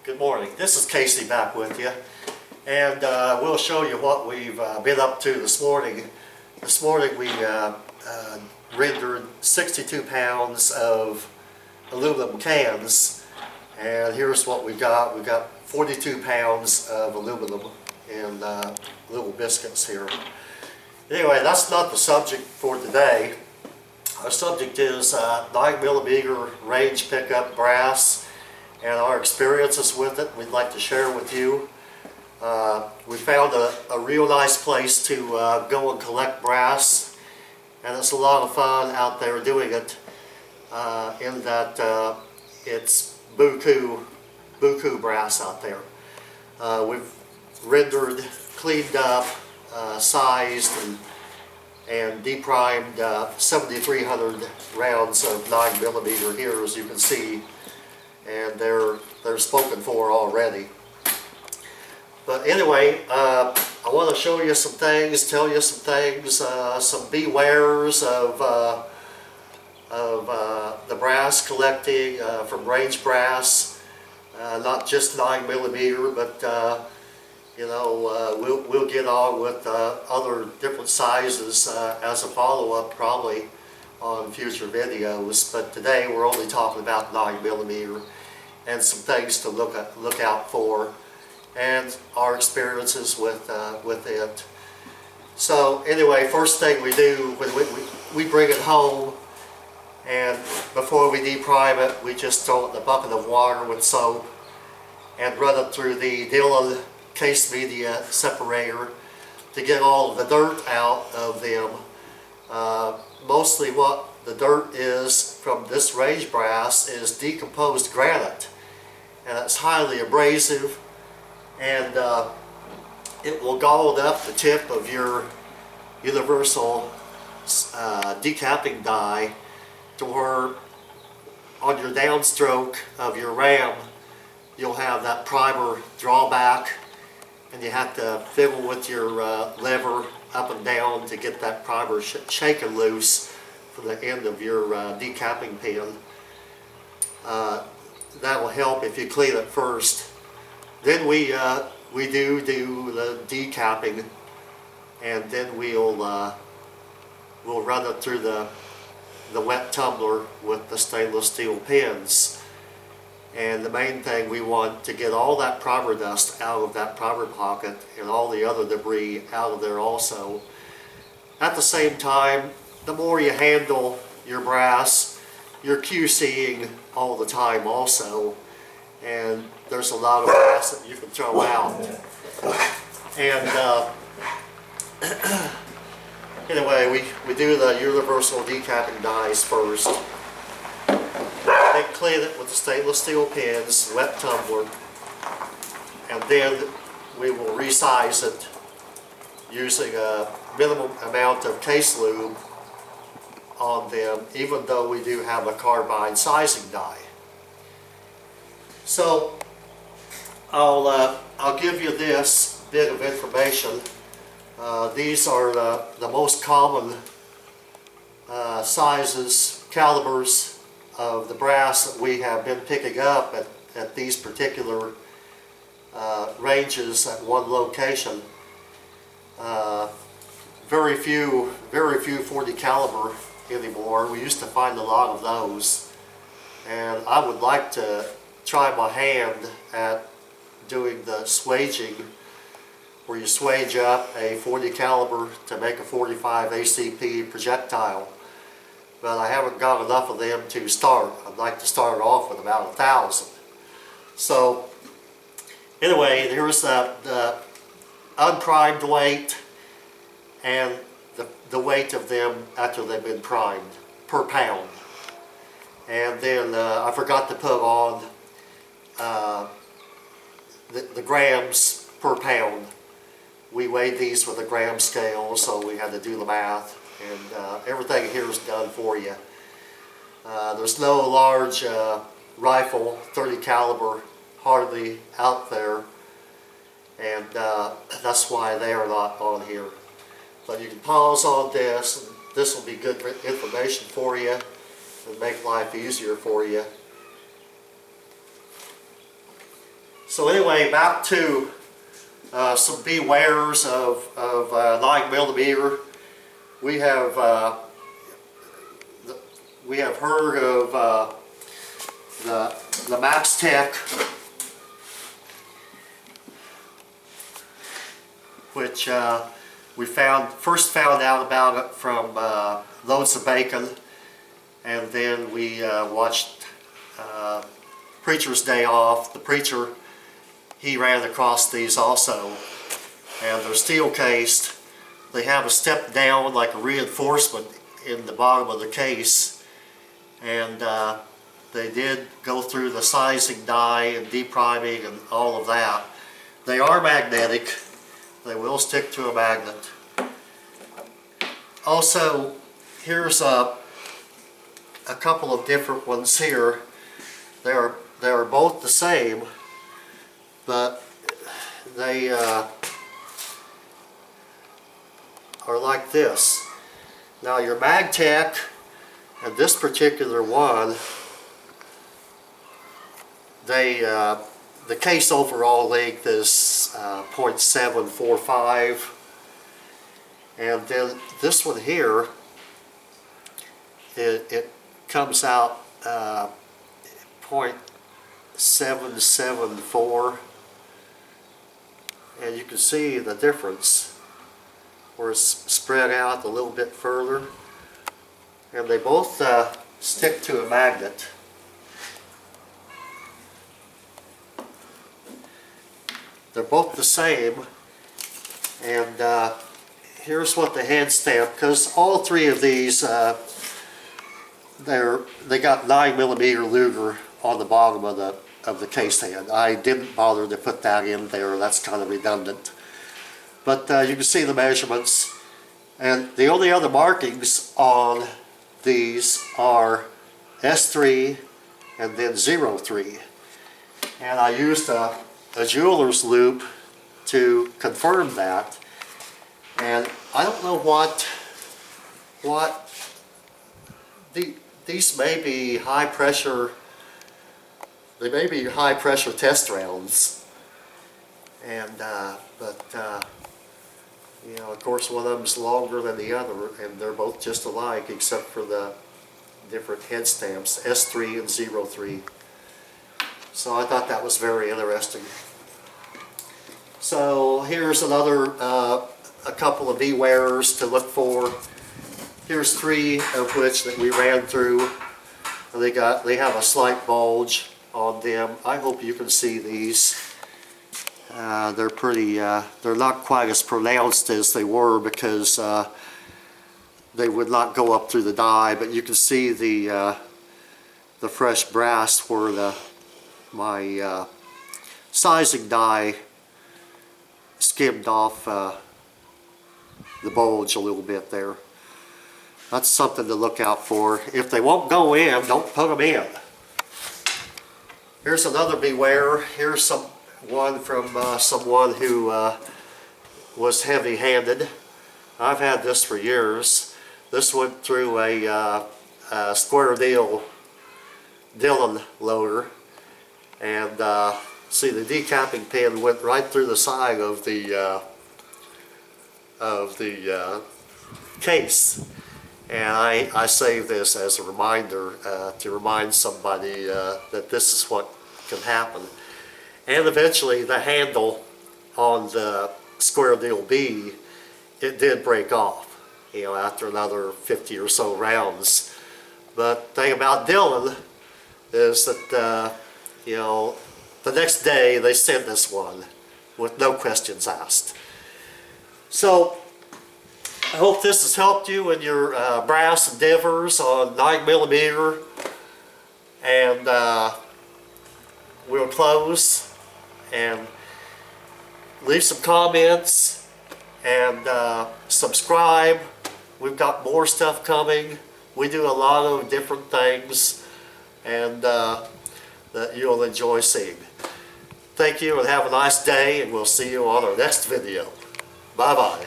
Good morning. This is Casey back with you, and we'll show you what we've been up to this morning. This morning we rendered 62 pounds of aluminum cans, and here's what we got. We got 42 pounds of aluminum in little biscuits here. Anyway, that's not the subject for today. Our subject is 9mm range pickup brass and our experiences with it. We'd like to share with you. We found a real nice place to go and collect brass, and it's a lot of fun out there doing it, in that it's buku brass out there. We've rendered, cleaned up, sized, and deprimed 7,300 rounds of 9mm here, as you can see, and they're spoken for already. But anyway, I want to show you some things, tell you some things, some BWearers of the brass collecting from range brass, not just 9mm, but you know, we'll get on with other different sizes as a follow-up probably on future videos. But today we're only talking about 9mm and some things to look out for, and our experiences with it. So anyway, first thing we do when we bring it home, and before we deprime it, we just throw it in a bucket of water with soap and run it through the Dillon case media separator to get all of the dirt out of them. Mostly what the dirt is from this range brass is decomposed granite, and it's highly abrasive, and it will gall up the tip of your universal decapping die to where on your downstroke of your ram you'll have that primer drawback, and you have to fiddle with your lever up and down to get that primer shaken loose from the end of your decapping pin. That will help if you clean it first. Then we do the decapping, and then we'll run it through the wet tumbler with the stainless steel pins. And the main thing, we want to get all that primer dust out of that primer pocket and all the other debris out of there also. At the same time, the more you handle your brass, you're QCing all the time also, and there's a lot of brass that you can throw out. And anyway, we do the universal decapping dies first. Then clean it with the stainless steel pins, wet tumbler, and then we will resize it using a minimum amount of case lube on them, even though we do have a carbide sizing die. So I'll give you this bit of information. These are the most common sizes, calibers of the brass that we have been picking up at these particular ranges at one location. Very few 40 caliber anymore. We used to find a lot of those, and I would like to try my hand at doing the swaging, where you swage up a 40 caliber to make a 45 ACP projectile. But I haven't got enough of them to start. I'd like to start off with about 1,000. So anyway, here's the unprimed weight and the weight of them after they've been primed per pound. And then I forgot to put on the grams per pound. We weighed these with a gram scale, so we had to do the math. And everything here is done for you. There's no large rifle 30 caliber hardly out there, and that's why they are not on here. But you can pause on this, and this will be good information for you and make life easier for you. So anyway, back to some BWearers of 9mm. We have heard of the Max Tech, which we first found out about it from Loads of Bacon, and then we watched Preacher's Day Off. The preacher, he ran across these also, and they're steel cased. They have a step down, like a reinforcement in the bottom of the case, and they did go through the sizing die and depriming and all of that. They are magnetic. They will stick to a magnet. Also, here's a couple of different ones here. They are both the same, but they are like this. Now your MagTech and this particular one, the case overall length is 0.745, and then this one here, it comes out 0.774, and you can see the difference where it's spread out a little bit further, and they both stick to a magnet. They're both the same, and here's what the head stamp, because all three of these, they got 9mm Luger on the bottom of the case head. I didn't bother to put that in there, that's kind of redundant. But you can see the measurements, and the only other markings on these are S3 and then 03. And I used a jeweler's loop to confirm that, and I don't know what these may be high pressure. They may be high pressure test rounds, and you know, of course, one of them's longer than the other, and they're both just alike except for the different head stamps, S3 and 03. So I thought that was very interesting. So here's another, a couple of BWearers to look for. Here's three of which that we ran through. They have a slight bulge on them. I hope you can see these. They're pretty, they're not quite as pronounced as they were because they would not go up through the die, but you can see the fresh brass where my sizing die skimmed off the bulge a little bit there. That's something to look out for. If they won't go in, don't put them in. Here's another BWearer. Here's one from someone who was heavy-handed. I've had this for years. This went through a square deal Dillon loader, and see, the decapping pin went right through the side of the case, and I saved this as a reminder to remind somebody that this is what can happen. And eventually the handle on the square deal B, it did break off, you know, after another 50 or so rounds. But the thing about Dillon is that you know, the next day they sent us one with no questions asked. So I hope this has helped you in your brass endeavors on 9mm, and we'll close and leave some comments and subscribe. We've got more stuff coming. We do a lot of different things, and that you'll enjoy seeing. Thank you and have a nice day, and we'll see you on our next video. Bye-bye.